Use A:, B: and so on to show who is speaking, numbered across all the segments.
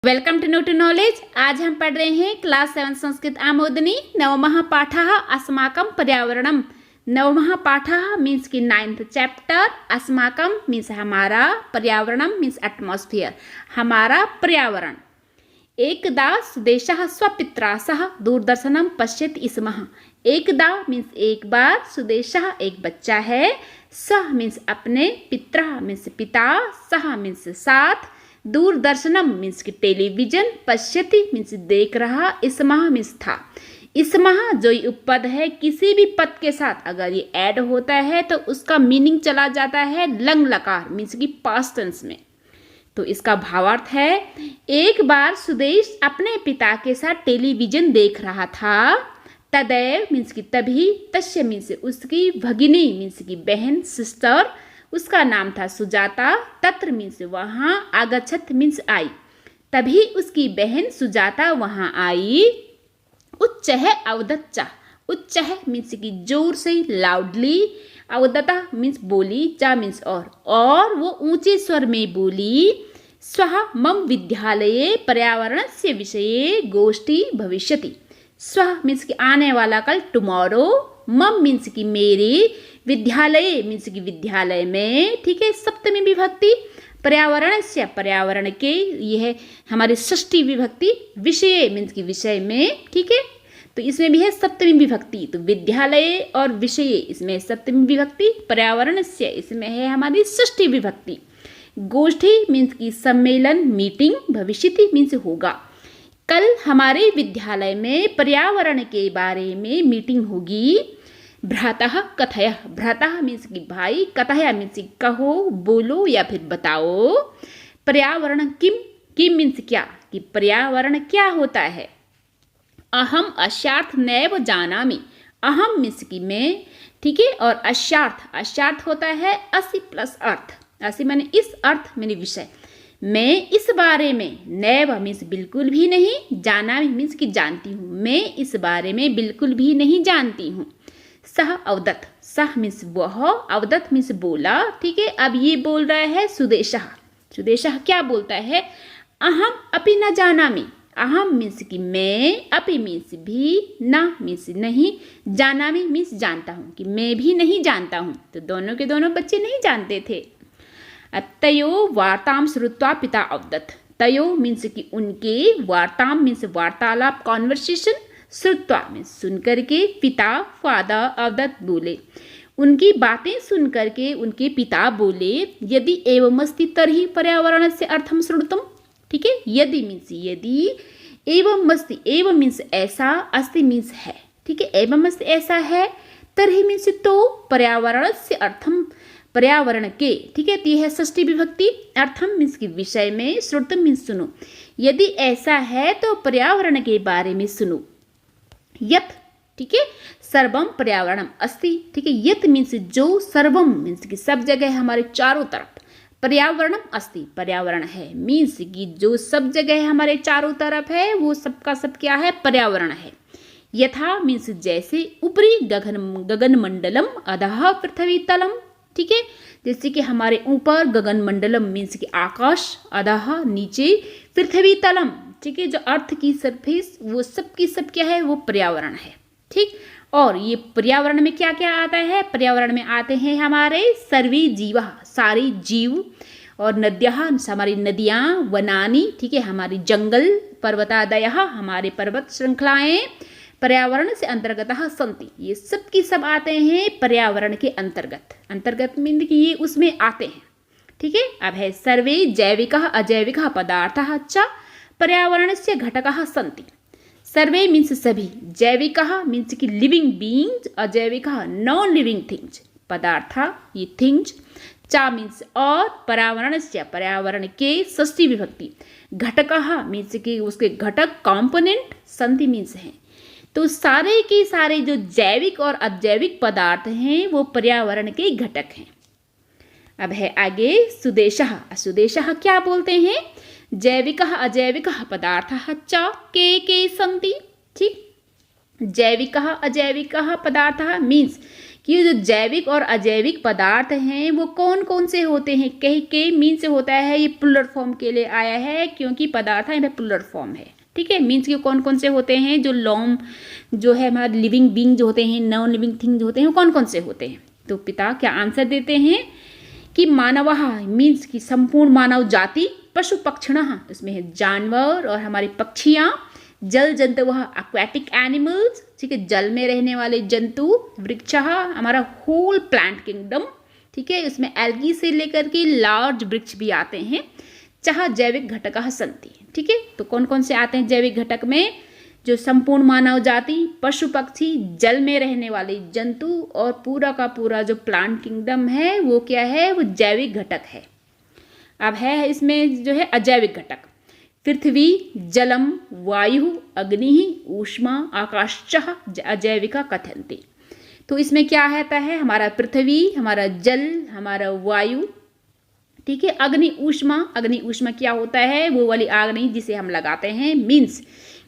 A: Welcome to new to knowledge. आज हम पढ़ रहे हैं क्लास 7 संस्कृत आमोदनी नवमः पाठः अस्माकं पर्यावरणम। नवमः पाठः मीन्स की 9th चैप्टर, अस्माकं मीन्स हमारा, पर्यावरणम मीन्स एटमॉस्फेयर, हमारा पर्यावरण। एकदा सुदेशः स्वपित्रा सह दूरदर्शनम पश्यति स्म। एकदा मीन्स एक बार, सुदेशः एक बच्चा है, सह मीन्स अपने, पित्रा मीन्स पिता, सह मीन्स साथ, दूरदर्शनम मीन्स की टेलीविजन, पश्यति मीन्स देख रहा, स्मः मीन्स था। स्मः जो उपपद है, किसी भी पद के साथ अगर ये ऐड होता है तो उसका मीनिंग चला जाता है लंग लकार मीन्स की पास्ट टेंस में। तो इसका भावार्थ है, एक बार सुदेश अपने पिता के साथ टेलीविजन देख रहा था। तदैव मीन्स की तभी, तस्य मीन्स उसकी, भगिनी मीन्स की बहन, सिस्टर, उसका नाम था सुजाता, तत्र मीन्स वहाँ, आगच्छत मीन्स आई, तभी उसकी बहन सुजाता वहाँ आई। उच्च है अवदच्चा, उच्च है मीन्स की जोर से, लाउडली, अवदता मीन्स बोली, चा मीन्स और वो ऊंचे स्वर में बोली। स्वः मम विद्यालये पर्यावरणस्य विषये गोष्ठी भविष्यति। स्वः मीन्स की आने वाला कल, टुमारो, मम मीन्स की मेरे, विद्यालय मीन्स की विद्यालय में, ठीक है, सप्तमी विभक्ति, पर्यावरण से पर्यावरण के, यह है हमारी षष्ठी विभक्ति, विषय मीन्स की विषय में, ठीक है, तो इसमें भी है सप्तमी विभक्ति। तो विद्यालय और विषय इसमें सप्तमी विभक्ति, पर्यावरण से इसमें है हमारी षष्ठी विभक्ति। गोष्ठी मीन्स की सम्मेलन, मीटिंग, भविष्यति मीन्स होगा। कल हमारे विद्यालय में पर्यावरण के बारे में मीटिंग होगी। भ्रातः कथय, भ्रातः मीन्स की भाई, कथय मीन्स की कहो, बोलो या फिर बताओ। पर्यावरण किम, किम मीन्स क्या, कि पर्यावरण क्या होता है। अहम अशार्थ नैव जानामि, अहम मीन्स की मैं, ठीक है, और अशार्थ, अशार्थ होता है असि प्लस अर्थ, असि मैंने इस, अर्थ मैंने विषय, मैं इस बारे में, नैव मीन्स बिल्कुल भी नहीं, जाना मीन्स की जानती हूँ, मैं इस बारे में बिल्कुल भी नहीं जानती हूँ। सह अवदत, सह मीन्स वह, अवदत मीन्स बोला, ठीक है। अब ये बोल रहा है सुदेशः, सुदेशः क्या बोलता है, अहम अपि न जानामि, अहम मीन्स की मैं, अपि मीन्स भी, न मीन्स नहीं, जानामि मीन्स जानता हूँ, कि मैं भी नहीं जानता हूँ। तो दोनों के दोनों बच्चे नहीं जानते थे। तयो वार्ताम श्रुत्वा पिता अवदत, तयो मीन्स की उनके, वार्ताम मीन्स वार्तालाप, कॉन्वर्सेशन, श्रुत्वा मीन्स सुन करके, पिता फादर अवदत बोले, उनकी बातें सुन करके उनके पिता बोले। यदि एवमस्ति तर्हि पर्यावरण से अर्थम श्रुतम, ठीक है, यदि मीन्स यदि, एवमस्ति, एवं मीन्स ऐसा, अस्ति मीन्स है, ठीक है, एवमस्ति ऐसा है, तर्हि मीन्स तो, पर्यावरण से अर्थम पर्यावरण के, ठीक है, यह है षष्ठी विभक्ति, अर्थम मीन्स की विषय में, श्रुतम मीन्स सुनो, यदि ऐसा है तो पर्यावरण के बारे में सुनो। यत, ठीक है, सर्वम पर्यावरणम अस्ति, ठीक है, यत मीन्स जो, सर्वम मीन्स की सब जगह, हमारे चारों तरफ, पर्यावरणम अस्ति पर्यावरण है, मीन्स की जो सब जगह हमारे चारों तरफ है वो सबका सब क्या है, पर्यावरण है। यथा मीन्स जैसे, ऊपरी गगन मंडलम, अधः पृथ्वी तलम, ठीक है, जैसे कि हमारे ऊपर गगन मंडलम मीन्स की आकाश, अधः नीचे, पृथ्वी तलम, ठीक है, जो अर्थ की सरफेस, वो सब की सब क्या है, वो पर्यावरण है, ठीक। और ये पर्यावरण में क्या क्या आता है, पर्यावरण में आते हैं हमारे सर्वे जीवा, सारे जीव, और नद्यः हमारी नदियाँ, वनानि, ठीक है, हमारी जंगल, पर्वतादयः हमारे पर्वत श्रृंखलाएं, पर्यावरण से अंतर्गत संति, ये सब की सब आते हैं पर्यावरण के अंतर्गत, अंतर्गत मीन कि ये उसमें आते हैं, ठीक है। अब है सर्वे जैविकः अजैविकः पदार्थः च पर्यावरण से घटकः संति। सर्वे मीन्स सभी, जैविकः मीन्स की लिविंग बीइंग्स, अजैविकः नॉन लिविंग थिंग्स, पदार्थ ये थिंग्स, चा मीन्स और, पर्यावरण से पर्यावरण के, षष्ठी विभक्ति, घटकः मीन्स की उसके घटक, कॉम्पोनेंट, संति मीन्स हैं। तो सारे के सारे जो जैविक और अजैविक पदार्थ हैं वो पर्यावरण के घटक हैं। अब है आगे सुदेशः, सुदेशः क्या बोलते हैं, जैविकः अजैविकः पदार्थः च के सन्ति, ठीक, जैविकः अजैविकः पदार्थः मीन्स कि ये जो जैविक और अजैविक पदार्थ हैं वो कौन कौन से होते हैं। कहीं के मीन्स होता है, ये प्लुरल फॉर्म के लिए आया है क्योंकि पदार्थ है प्लुरल फॉर्म है, ठीक है। मीन्स के कौन कौन से होते हैं, जो लॉम जो है हमारे लिविंग बींग जो होते हैं, नॉन लिविंग थिंग जो होते हैं, वो कौन कौन से होते हैं। तो पिता क्या आंसर देते हैं कि मानवः मीन्स की संपूर्ण मानव जाति, पशु पक्षिणः इसमें है जानवर और हमारी पक्षियाँ, जल जंतुवः एक्वेटिक एनिमल्स, ठीक है, जल में रहने वाले जंतु, वृक्षः हमारा होल प्लांट किंगडम, ठीक है, इसमें एल्गी से लेकर के लार्ज वृक्ष भी आते हैं, चाह जैविक घटकः सन्ति, ठीक है। तो कौन कौन से आते हैं जैविक घटक में, जो संपूर्ण मानव जाति, पशु पक्षी, जल में रहने वाले जंतु और पूरा का पूरा जो प्लांट किंगडम है वो क्या है, वो जैविक घटक है। अब है इसमें जो है अजैविक घटक, पृथ्वी, जलम, वायु, अग्नि, ऊष्मा, आकाशः अजैविका कथयन्ति। तो इसमें क्या रहता है, हमारा पृथ्वी, हमारा जल, हमारा वायु, ठीक है, अग्नि ऊष्मा क्या होता है, वो वाली आग नहीं जिसे हम लगाते हैं, मीन्स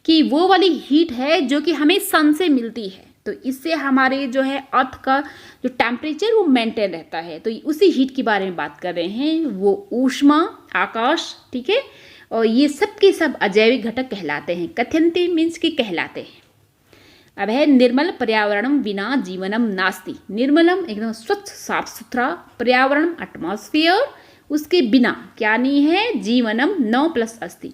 A: कि वो वाली हीट है जो कि हमें सन से मिलती है। तो इससे हमारे जो है अर्थ का जो टेम्परेचर वो मेंटेन रहता है। तो उसी हीट के बारे में बात कर रहे हैं, वो ऊष्मा, आकाश, ठीक है, और ये सब के सब अजैविक घटक कहलाते हैं। कथयन्ते मीन्स के कहलाते हैं। अब है निर्मल पर्यावरणम विना जीवनम नास्ति। निर्मलम एकदम स्वच्छ साफ सुथरा, पर्यावरण एटमॉस्फेयर, उसके बिना क्या नहीं है, जीवनम 9+ अस्ति।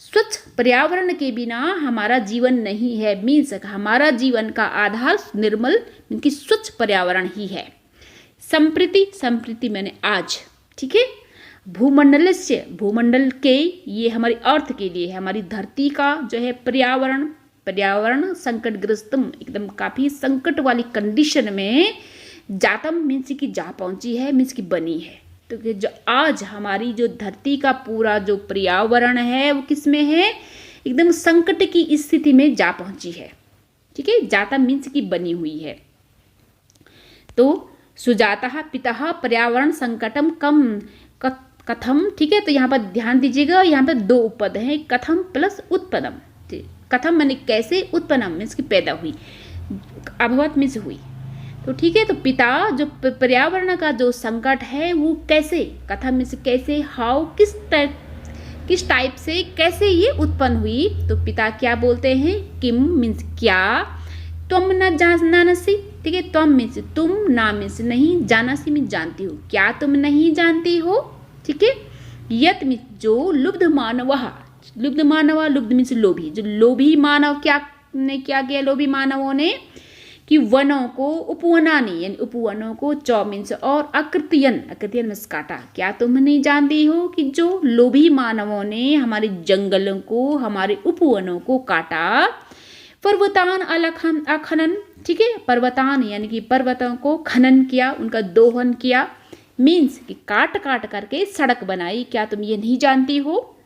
A: स्वच्छ पर्यावरण के बिना हमारा जीवन नहीं है, मीन्स हमारा जीवन का आधार निर्मल की स्वच्छ पर्यावरण ही है। संप्रति मैंने आज, ठीक है, भूमंडल से भूमंडल के, ये हमारी अर्थ के लिए है, हमारी धरती का जो है पर्यावरण संकटग्रस्तम एकदम काफ़ी संकट वाली कंडीशन में जातम मीन्स की जा पहुंची है, मीन्स की बनी है। तो जो आज हमारी जो धरती का पूरा जो पर्यावरण है वो किस में है, एकदम संकट की स्थिति में जा पहुंची है, ठीक है, जाता मीन्स की बनी हुई है। तो सुजाता पिता पर्यावरण संकटम कम कथम, ठीक है। तो यहाँ पर ध्यान दीजिएगा, यहाँ पर 2 उपपद हैं, कथम प्लस उत्पन्नम। कथम माने कैसे, उत्पन्नम मीन्स की पैदा हुई, अभवत मीन्स हुई। तो ठीक है, तो पिता जो पर्यावरण का जो संकट है वो कैसे, कथम मीन्स कैसे, हाउ किस टाइप से, कैसे ये उत्पन्न हुई। तो पिता क्या बोलते हैं, किम मीन्स क्या, तुम न जानसी, ठीक है, तुम मीन्स तुम, ना मीन्स नहीं, जानसी मीन्स जानती हो, क्या तुम नहीं जानती हो, ठीक है। यत मीन्स जो, लुब्ध मानव लुब्ध मीन्स लोभी, जो लोभी मानव क्या किया लोभी मानवों ने, कि वनों को उपवनानी यानी उपवनों को, चौ मीन्स और अकृत्यन मीन्स काटा। क्या तुम नहीं जानती हो कि जो लोभी मानवों ने हमारे जंगलों को, हमारे उपवनों को काटा। पर्वतान अखनन, ठीक है, पर्वतान यानी कि पर्वतों को खनन किया, उनका दोहन किया, मीन्स कि काट करके सड़क बनाई, क्या तुम ये नहीं जानती हो।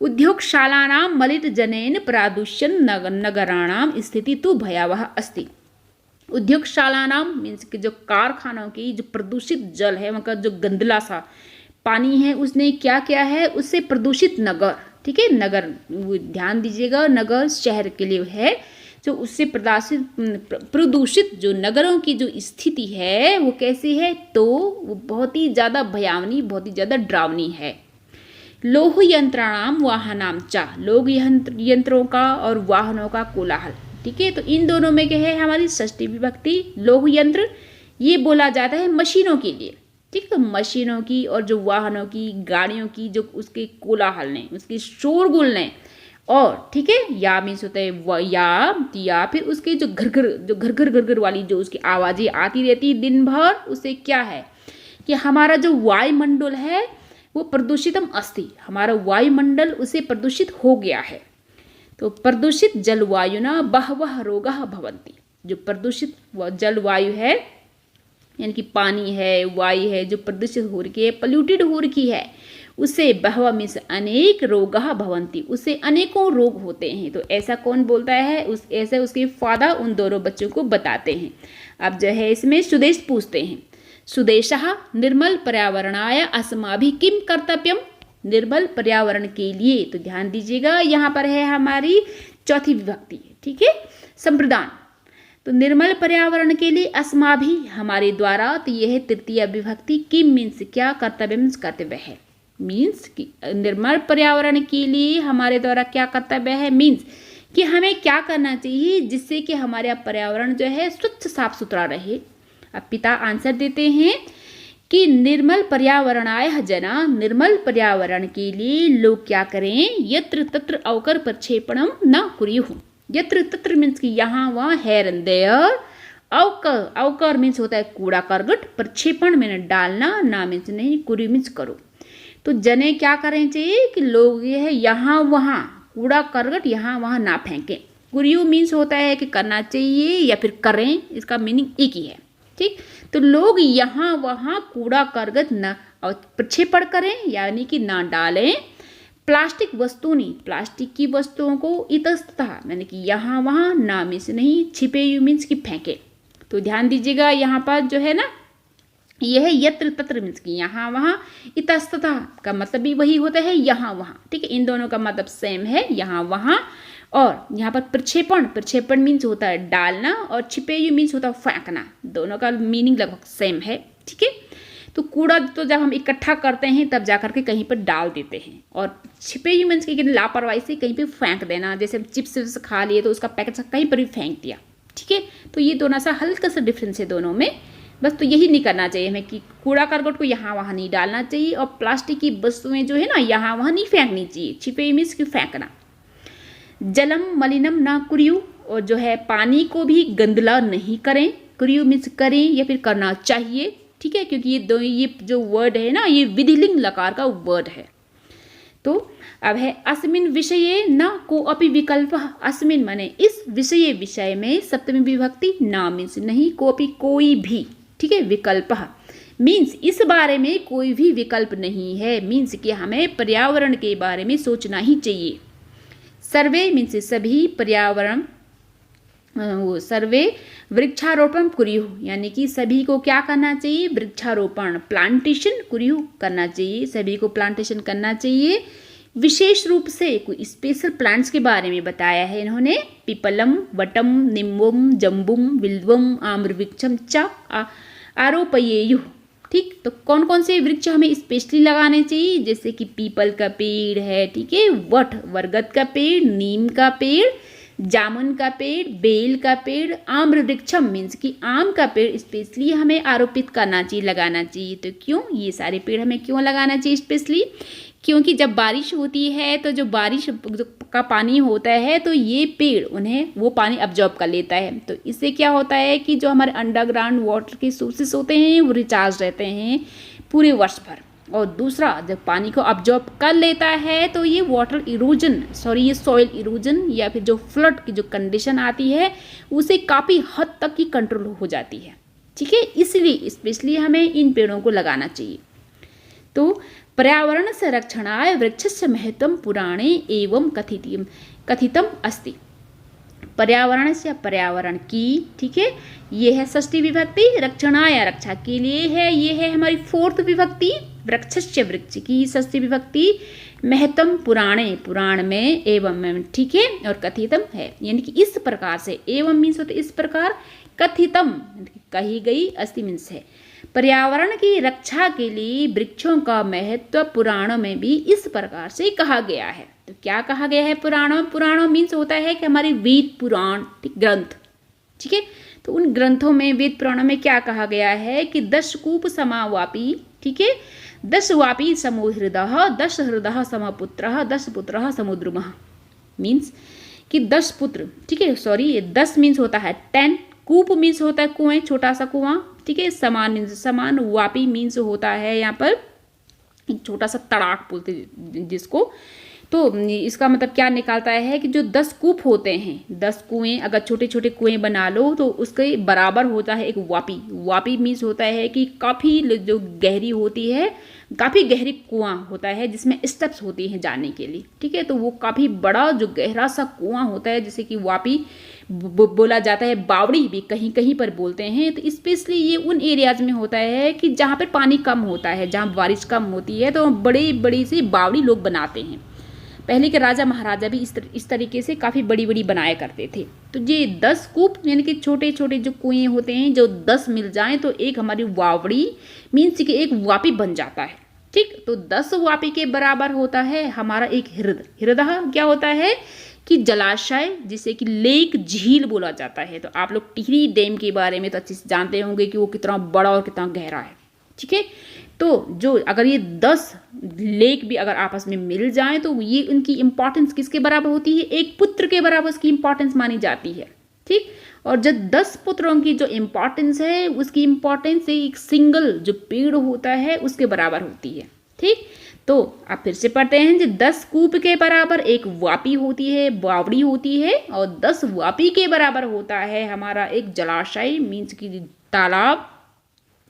A: उद्योगशालानां मलित जनेन प्रादुष्यन नगराणाम स्थिति तो भयावह अस्ति। उद्योगशाला मीन्स कि जो कारखानों की जो प्रदूषित जल है, मतलब जो गंदला सा पानी है, उसने क्या किया है, उससे प्रदूषित नगर, ठीक है, नगर ध्यान दीजिएगा, नगर शहर के लिए है, जो उससे प्रदूषित जो नगरों की जो स्थिति है वो कैसी है, तो वो बहुत ही ज़्यादा भयावनी, बहुत ही ज़्यादा डरावनी है। लोह यंत्राणाम वाहनाम चा, लोग यंत्रों का और वाहनों का कोलाहल, ठीक है। तो इन दोनों में क्या है, हमारी षष्ठी विभक्ति। लोह यंत्र ये बोला जाता है मशीनों के लिए, ठीक है, तो मशीनों की और जो वाहनों की, गाड़ियों की जो उसके कोलाहल ने, उसके शोरगुल ने, और ठीक है, या मीन्स होता है या फिर उसके जो घर वाली जो उसकी आवाज़ें आती रहती दिन भर, उससे क्या है कि हमारा जो वायुमंडल है वो प्रदूषितम अस्ति, हमारा वायुमंडल उसे प्रदूषित हो गया है। तो प्रदूषित जलवायुना बहवः रोगाः भवन्ति, जो प्रदूषित जलवायु है यानी कि पानी है, वायु है, जो प्रदूषित हो रही है, पोल्यूटेड हो रही है, उससे बहवः मीन्स अनेक रोगाः भवन्ति, उससे अनेकों रोग होते हैं। तो ऐसा कौन बोलता है, ऐसे उसके फादर उन दोनों बच्चों को बताते हैं। अब जो है इसमें सुदेश पूछते हैं, सुदेशः निर्मल पर्यावरणाय अस्माभिः किम कर्तव्यम, निर्मल पर्यावरण के लिए। तो ध्यान दीजिएगा, यहाँ पर है हमारी चौथी विभक्ति, ठीक है, संप्रदान। तो निर्मल पर्यावरण के लिए अस्माभि हमारे द्वारा, तो यह तृतीय विभक्ति किम मीन्स क्या, कर्तव्य मीन्स कर्तव्य है, मीन्स कि निर्मल पर्यावरण के लिए हमारे द्वारा क्या कर्तव्य है, मीन्स कि हमें क्या करना चाहिए जिससे कि हमारा पर्यावरण जो है स्वच्छ साफ सुथरा रहे। अब पिता आंसर देते हैं कि निर्मल पर्यावरणाय जना, निर्मल पर्यावरण के लिए लोग क्या करें, यत्र तत्र अवकर प्रक्षेपणम न कुर्युः। यत्र तत्र मीन्स कि यहाँ वहाँ, hair and there, Avkar, Avkar means होता है कूड़ा करकट, प्रक्षेपण मीन्स डालना, ना मीन्स नहीं, कुर्यु मीन्स करो। तो जने क्या करें चाहिए कि लोग ये है यहाँ वहाँ कूड़ा करकट यहाँ वहाँ ना फेंकें। कुर्यु मीन्स होता है कि करना चाहिए या फिर करें, इसका मीनिंग एक ही है, ठीक। तो लोग यहाँ वहाँ कूड़ा करकट न प्रक्षेपण करें, यानी कि ना डालें। प्लास्टिक वस्तु नहीं, प्लास्टिक की वस्तुओं को इतस्ततः यानी कि यहाँ वहाँ, ना मीन्स नहीं, छिपे यू मीन्स कि फेंके। तो ध्यान दीजिएगा यहाँ पर जो है ना, यह है यत्र तत्र मीन्स कि यहाँ वहाँ, इतस्ततः का मतलब भी वही होता है यहाँ वहाँ, ठीक है। इन दोनों का मतलब सेम है, यहाँ वहाँ। और यहाँ पर प्रक्षेपण, प्रक्षेपण मीन्स होता है डालना, और छिपेयु मीन्स होता है फेंकना, दोनों का मीनिंग लगभग सेम है, ठीक है। तो कूड़ा तो जब हम इकट्ठा करते हैं तब जाकर के कहीं पर डाल देते हैं, और छिपेयु मीन्स कि लापरवाही से कहीं पर फेंक देना, जैसे चिप्स खा लिए तो उसका पैकेट कहीं पर भी फेंक दिया, ठीक है। तो ये दोनों सा हल्का सा डिफरेंस है दोनों में, बस। तो यही नहीं करना चाहिए हमें कि कूड़ा करकट को यहाँ वहाँ नहीं डालना चाहिए, और प्लास्टिक की वस्तुएं जो है ना यहाँ वहाँ नहीं फेंकनी चाहिए, छिपे मीन्स कि फेंकना। जलम मलिनम ना कुर्यु, और जो है पानी को भी गंदला नहीं करें, कुर्यु मीन्स करें या फिर करना चाहिए, ठीक है। क्योंकि ये जो वर्ड है ना, ये विधिलिंग लकार का वर्ड है। तो अब है अस्मिन विषये न कोअपि विकल्प, अस्मिन माने इस विषय में, सप्तमी विभक्ति, ना मीन्स नहीं, कोअपि कोई भी, ठीक है। विकल्प मीन्स इस बारे में कोई भी विकल्प नहीं है, मीन्स कि हमें पर्यावरण के बारे में सोचना ही चाहिए। सर्वे मीन्स सभी, पर्यावरण वो सर्वे वृक्षारोपण कुर्यु, यानी कि सभी को क्या करना चाहिए, वृक्षारोपण, प्लांटेशन कुर्यु करना चाहिए, सभी को प्लांटेशन करना चाहिए। विशेष रूप से कोई स्पेशल प्लांट्स के बारे में बताया है इन्होंने, पिपलम, वटम, निम्बुम, जम्बुम, बिल्वम, आम्रवृक्षम च आरोपयेयुः, ठीक। तो कौन कौन से वृक्ष हमें स्पेशली लगाने चाहिए, जैसे कि पीपल का पेड़ है, ठीक है, वट बरगद का पेड़, नीम का पेड़, जामुन का पेड़, बेल का पेड़, आम्र वृक्षम मीन्स कि आम का पेड़ स्पेशली हमें आरोपित करना चाहिए, लगाना चाहिए। तो क्यों ये सारे पेड़ हमें क्यों लगाना चाहिए स्पेशली, क्योंकि जब बारिश होती है तो जो बारिश का पानी होता है तो ये पेड़ उन्हें वो पानी अब्जॉर्ब कर लेता है। तो इससे क्या होता है कि जो हमारे अंडरग्राउंड वाटर के सोर्सेस होते हैं वो रिचार्ज रहते हैं पूरे वर्ष भर। और दूसरा, जब पानी को अब्जॉर्ब कर लेता है तो ये वाटर इरोजन, ये सॉइल इरोजन या फिर जो फ्लड की जो कंडीशन आती है उसे काफ़ी हद तक की कंट्रोल हो जाती है, ठीक है। इसलिए स्पेशली हमें इन पेड़ों को लगाना चाहिए। तो पर्यावरण संरक्षणाय वृक्षस्य महत्वं पुराणे एवं कथितम अस्ति। पर्यावरण से, पर्यावरण की, ठीक है, ये है षष्ठी विभक्ति, रक्षणाय रक्षा के लिए है, ये है हमारी फोर्थ विभक्ति, वृक्षस्य वृक्ष की षष्ठी विभक्ति, महत्वम पुराणे पुराण में, एवं, ठीक है, और कथितम है यानी कि इस प्रकार से, एवं मीन्स होते इस प्रकार, कथितम कही गई, अस्ति मीन्स है। पर्यावरण की रक्षा के लिए वृक्षों का महत्व पुराणों में भी इस प्रकार से कहा गया है। तो क्या कहा गया है पुराणों, पुराणों मीन्स होता है कि हमारे वेद पुराण, ग्रंथ, ठीक है। तो उन ग्रंथों में, वेद पुराणों में क्या कहा गया है कि 10 कूप समावापी, ठीक है, 10 वापी समो हृदय, 10 हृदय समपुत्र, 10 पुत्र समुद्रमः, मीन्स कि 10 पुत्र, ठीक है, 10 मीन्स होता है 10, कूप मीन्स होता है कुएं, छोटा सा कुआं, ठीक है, समान मीन्स समान, वापी मीन्स होता है यहाँ पर एक छोटा सा तड़ाक बोलते जिसको। तो इसका मतलब क्या निकालता है कि जो 10 कूप होते हैं, 10 कुएं, अगर छोटे छोटे कुएं बना लो तो उसके बराबर होता है एक वापी। वापी मीन्स होता है कि काफ़ी जो गहरी होती है, काफ़ी गहरी कुआं होता है जिसमें स्टेप्स होती हैं जाने के लिए, ठीक है। तो वो काफ़ी बड़ा जो गहरा सा कुआं होता है, जैसे कि वापी बोला जाता है, बावड़ी भी कहीं कहीं पर बोलते हैं। तो स्पेशली ये उन एरियाज में होता है कि जहाँ पर पानी कम होता है, जहाँ बारिश कम होती है, तो बड़ी बड़ी सी बावड़ी लोग बनाते हैं। पहले के राजा महाराजा भी इस तरीके से काफ़ी बड़ी बड़ी बनाया करते थे। तो ये 10 कूप यानी कि छोटे छोटे जो कुएं होते हैं, जो 10 मिल जाएं तो एक हमारी वावड़ी मीन्स कि एक वापी बन जाता है। ठीक, तो 10 वापी के बराबर होता है हमारा एक हृदय। हृदय क्या होता है कि जलाशय, जिसे कि लेक, झील बोला जाता है। तो आप लोग टिहरी डैम के बारे में तो अच्छे से जानते होंगे कि वो कितना बड़ा और कितना गहरा है। ठीक है, तो जो अगर ये 10 लेक भी अगर आपस में मिल जाएं तो ये उनकी इंपॉर्टेंस किसके बराबर होती है? एक पुत्र के बराबर उसकी इंपॉर्टेंस मानी जाती है। ठीक, और जब 10 पुत्रों की जो इंपॉर्टेंस है उसकी इंपॉर्टेंस एक सिंगल जो पेड़ होता है उसके बराबर होती है। ठीक, तो आप फिर से पढ़ते हैं कि 10 कूप के बराबर एक वापी होती है, बावड़ी होती है, और 10 वापी के बराबर होता है हमारा एक जलाशय मीन्स की तालाब,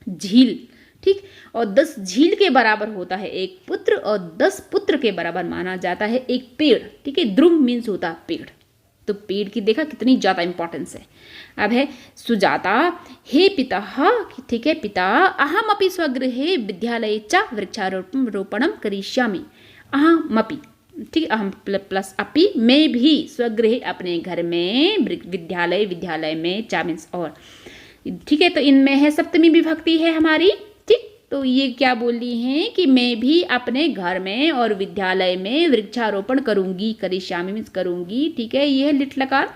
A: झील। ठीक, और 10 झील के बराबर होता है एक पुत्र, और 10 पुत्र के बराबर माना जाता है एक पेड़। ठीक है, ध्रुव मीन्स होता है पेड़। तो पेड़ की देखा कितनी ज़्यादा इंपॉर्टेंस है। अब है सुजाता, हे पिता, ठीक है पिता, अहम अपि स्वगृहे विद्यालये च वृक्षारोपणम करिष्यामि। अहमपि, ठीक, अहम प्लस अपि, मैं भी, स्वगृहे अपने घर में, विद्यालय में, चा मीन्स और। ठीक है, तो इनमें है सप्तमी विभक्ति है हमारी। ठीक, तो ये क्या बोल रही हैं कि मैं भी अपने घर में और विद्यालय में वृक्षारोपण करूंगी। करिष्यामि मीन्स करूंगी। ठीक है, ये है लिट लकार।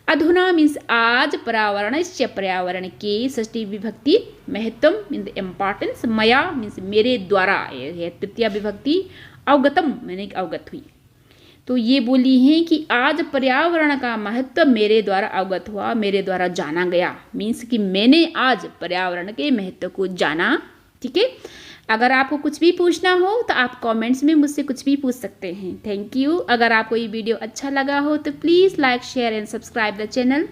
A: अधुना मीन्स आज, पर्यावरणस्य पर्यावरण के, षष्ठी विभक्ति, महत्वम मीन्स इम्पॉर्टेंस, मया मीन्स मेरे द्वारा, यह तृतीया विभक्ति, अवगतम मैंने अवगत हुई। तो ये बोली हैं कि आज पर्यावरण का महत्व मेरे द्वारा अवगत हुआ, मेरे द्वारा जाना गया। मीन्स कि मैंने आज पर्यावरण के महत्व को जाना। ठीक है, अगर आपको कुछ भी पूछना हो तो आप कमेंट्स में मुझसे कुछ भी पूछ सकते हैं। Thank you. अगर आपको ये वीडियो अच्छा लगा हो तो please like, share and subscribe the channel.